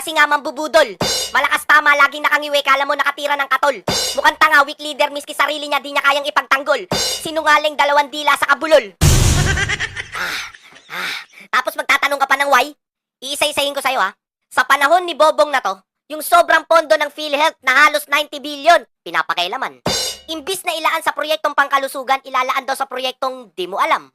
Kasi nga mambubudol. Malakas tama, laging nakangiwi, kala mo nakatira ng katol. Mukhang tanga, weak leader, miski sarili niya di niya kayang ipagtanggol. Sinungaling, dalawang dila sa kabulol. Tapos magtatanong ka pa ng why? Iisa-isahin ko sa'yo ha. Sa panahon ni Bobong na to, yung sobrang pondo ng PhilHealth na halos 90 billion, pinapakailaman. Imbis na ilaan sa proyektong pangkalusugan, ilalaan daw sa proyektong di mo alam.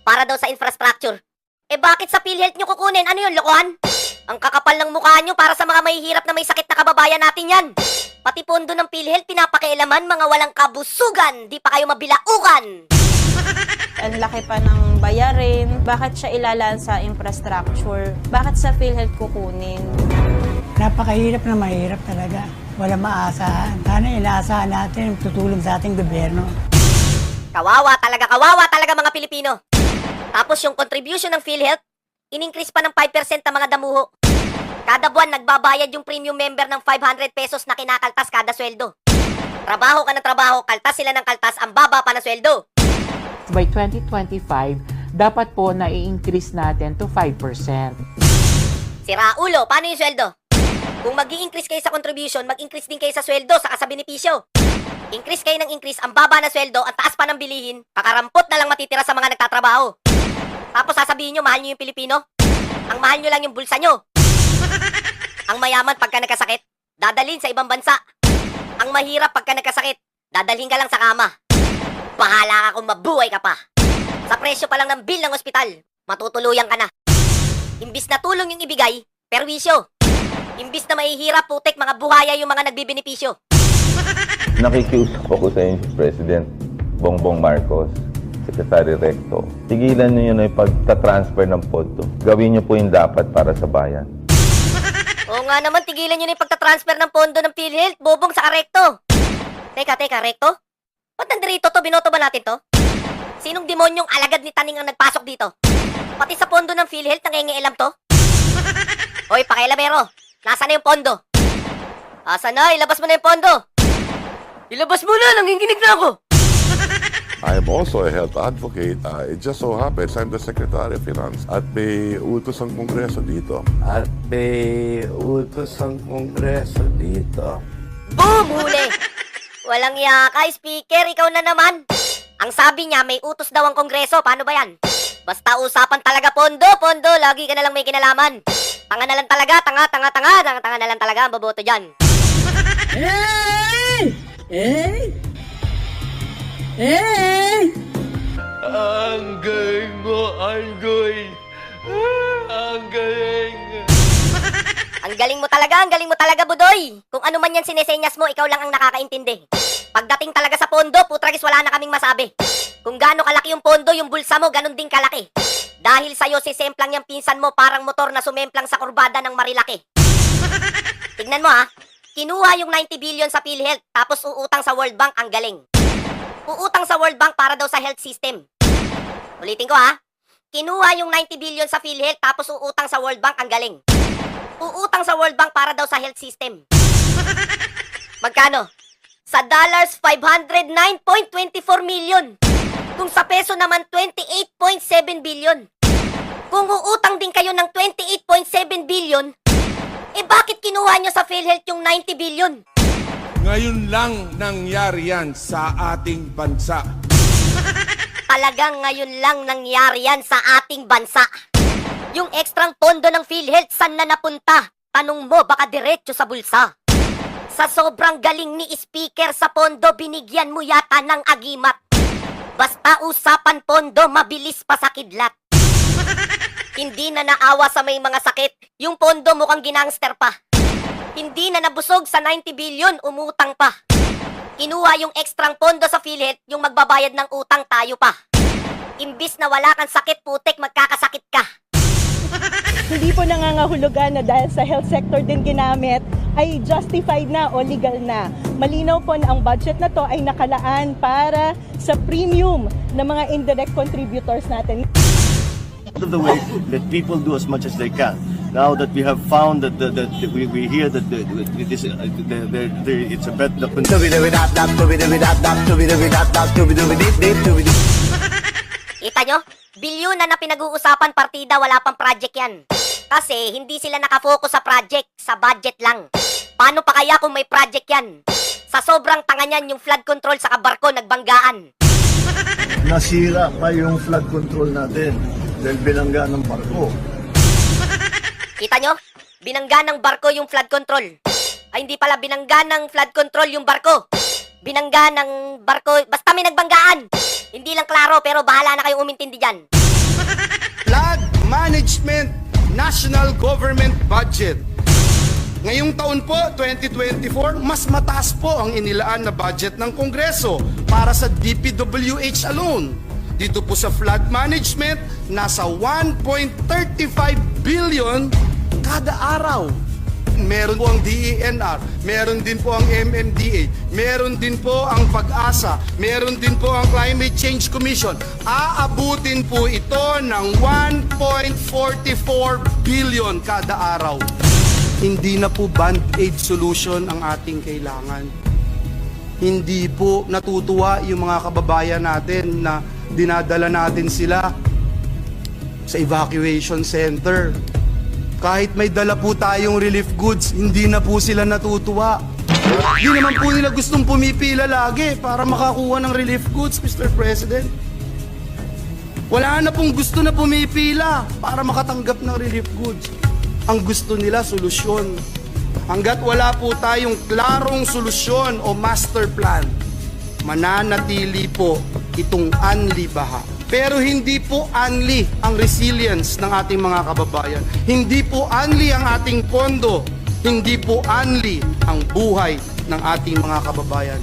Para daw sa infrastructure. Eh bakit sa PhilHealth nyo kukunin? Ano yun, lokohan? Ang kakapal ng mukha nyo para sa mga mahihirap na may sakit na kababayan natin yan. Pati pondo ng PhilHealth pinapakailaman, mga walang kabusugan. Di pa kayo mabilaukan. Ang laki pa ng bayarin. Bakit siya ilalaan sa infrastructure? Bakit sa PhilHealth kukunin? Napakahirap na mahirap talaga. Wala maasahan. Sana inaasahan natin tutulong sa ating gobyerno. Kawawa talaga mga Pilipino. Tapos yung contribution ng PhilHealth, in-increase pa ng 5% ng mga damuho. Kada buwan, nagbabayad yung premium member ng 500 pesos na kinakaltas kada sweldo. Trabaho ka ng trabaho, kaltas sila ng kaltas, ang baba pa ng sweldo. By 2025, dapat po na i-increase natin to 5%. Sira ulo, paano yung sweldo? Kung mag-i-increase kayo sa contribution, mag-increase din kayo sa sweldo, saka sa benepisyo. Increase kayo ng increase, ang baba na sweldo, ang taas pa ng bilihin, kakarampot na lang matitira sa mga nagtatrabaho. Tapos sasabihin nyo, mahal nyo yung Pilipino? Ang mahal nyo lang yung bulsa nyo. Ang mayaman pagka nagkasakit, dadalhin sa ibang bansa. Ang mahirap pagka nagkasakit, dadalhin ka lang sa kama. Bahala ka kung mabuhay ka pa. Sa presyo pa lang ng bill ng ospital, matutuluyan ka na. Imbis na tulong yung ibigay, perwisyo. Imbis na mahihirap, putek, mga buhaya yung mga nagbibenepisyo. Nakikiusap ako sa inyo, President Bongbong Marcos, Secretary Recto. Tigilan niyo na yung pagta-transfer ng pondo. Gawin niyo po yung dapat para sa bayan. Oo nga naman, tigilan nyo na yung pagta-transfer ng pondo ng PhilHealth, Bobong sa Recto. Teka, Recto? Ba't nandito to? Binoto ba natin to? Sinong demonyong alagad ni Taning ang nagpasok dito? Pati sa pondo ng PhilHealth, nangingialam to? Hoy, pakailamero, nasaan na yung pondo? Asa na? Ilabas mo na yung pondo. Ilabas mo na, nanginginig na ako. I am also a health advocate. It just so happens I'm the Secretary of Finance at may utos ang Kongreso dito. Boom! Huli! Walang yaka, Speaker, ikaw na naman. Ang sabi niya, may utos daw ang Kongreso. Paano ba yan? Basta usapan talaga pondo. Lagi ka na lang may kinalaman. Tanga na lang talaga, tanga na lang talaga ang boboto dyan. Ang galing mo, Andoy. Ang galing. Ang galing mo talaga, Budoy. Kung ano man yan sinesenyas mo, ikaw lang ang nakakaintindi. Pagdating talaga sa pondo, putragis wala na kaming masabi. Kung gaano kalaki yung pondo, yung bulsa mo, ganun din kalaki. Dahil sa'yo, sisemplang yung pinsan mo parang motor na sumemplang sa kurbada ng Marilaki. Tignan mo ha, kinuha yung 90 billion sa PhilHealth, tapos uutang sa World Bank, ang galing. Uutang sa World Bank para daw sa health system. Ulitin ko ha, kinuha yung 90 billion sa PhilHealth, tapos uutang sa World Bank, ang galing. Uutang sa World Bank para daw sa health system. Magkano? Sa dollars, 509.24 million. Kung sa peso naman, 28.7 billion. Kung uutang din kayo ng 28.7 billion, eh bakit kinuha nyo sa PhilHealth yung 90 billion? Ngayon lang nangyari yan sa ating bansa. Talagang ngayon lang nangyari yan sa ating bansa. Yung ekstrang pondo ng PhilHealth, saan na napunta? Tanong mo, baka diretso sa bulsa. Sa sobrang galing ni Speaker sa pondo, binigyan mo yata ng agimat. Basta usapan pondo, mabilis pa sa kidlat. Hindi na naawa sa may mga sakit, yung pondo mukhang ginangster pa. Hindi na nabusog sa 90 billion, umutang pa. Kinuha yung ekstrang pondo sa PhilHealth, yung magbabayad ng utang tayo pa. Imbis na wala kang sakit, putek, magkakasakit ka. Hindi po nangangahulugan na dahil sa health sector din ginamit ay justified na o legal na. Malinaw po na ang budget na to ay nakalaan para sa premium ng mga indirect contributors natin. Of the way that people do as much as they can. Now that we have found that we hear that it's a better. Kita nyo? Bilyon na pinag-uusapan partida, wala pang project yan. Kasi hindi sila nakafocus sa project, sa budget lang. Paano pa kaya kung may project yan? Sa sobrang tanga niyan, yung flood control sa barko nagbanggaan. Nasira pa yung flood control natin dahil binangga ng barko. Kita nyo? Binangga ng barko yung flood control. Ay, hindi pala binangga ng flood control yung barko. Binangga ng barko, basta may nagbanggaan. Hindi lang klaro, pero bahala na kayong umintindi dyan. Flood Management National Government Budget. Ngayong taon po, 2024, mas mataas po ang inilaan na budget ng Kongreso para sa DPWH alone. Dito po sa flood management, nasa 1.35 billion kada araw. Meron po ang DENR, meron din po ang MMDA, meron din po ang PAG-ASA, meron din po ang Climate Change Commission. Aabutin po ito ng 1.44 billion kada araw. Hindi na po band-aid solution ang ating kailangan. Hindi po natutuwa yung mga kababayan natin na dinadala natin sila sa evacuation center. Kahit may dala po tayong relief goods, hindi na po sila natutuwa. Hindi naman po nila gustong pumipila lagi para makakuha ng relief goods, Mr. President. Wala na pong gusto na pumipila para makatanggap ng relief goods. Ang gusto nila, solusyon. Hanggat wala po tayong klarong solusyon o master plan, mananatili po itong unli baha. Pero hindi po unli ang resilience ng ating mga kababayan. Hindi po unli ang ating pondo. Hindi po unli ang buhay ng ating mga kababayan.